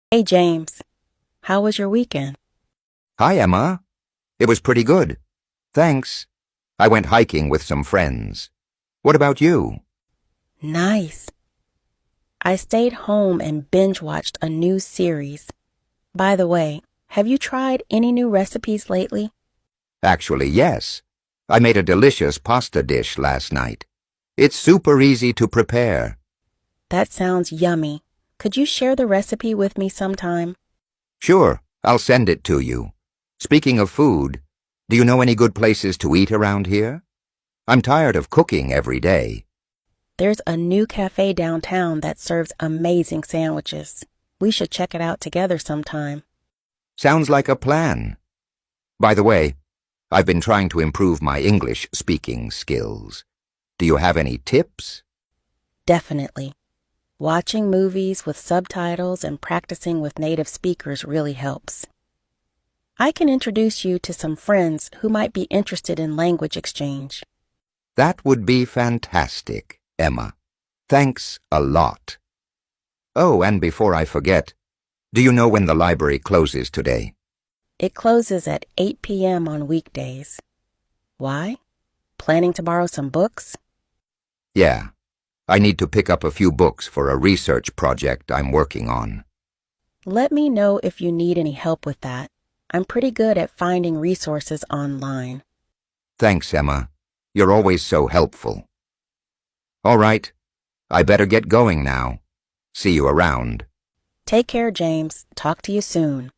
Hey, James. How was your weekend? Hi, Emma. It was pretty good. Thanks. I went hiking with some friends. What about you? Nice. I stayed home and binge-watched a new series. By the way, have you tried any new recipes lately? Actually, yes. I made a delicious pasta dish last night. It's super easy to prepare. That sounds yummy. Could you share the recipe with me sometime? Sure, I'll send it to you. Speaking of food, do you know any good places to eat around here? I'm tired of cooking every day. There's a new cafe downtown that serves amazing sandwiches. We should check it out together sometime. Sounds like a plan. By the way, I've been trying to improve my English speaking skills. Do you have any tips? Definitely. Watching movies with subtitles and practicing with native speakers really helps. I can introduce you to some friends who might be interested in language exchange. That would be fantastic, Emma. Thanks a lot. Oh, and before I forget, do you know when the library closes today? It closes at 8 p.m. on weekdays. Why? Planning to borrow some books? Yeah, I need to pick up a few books for a research project I'm working on. Let me know if you need any help with that. I'm pretty good at finding resources online. Thanks, Emma. You're always so helpful. All right, I better get going now. See you around. Take care, James. Talk to you soon.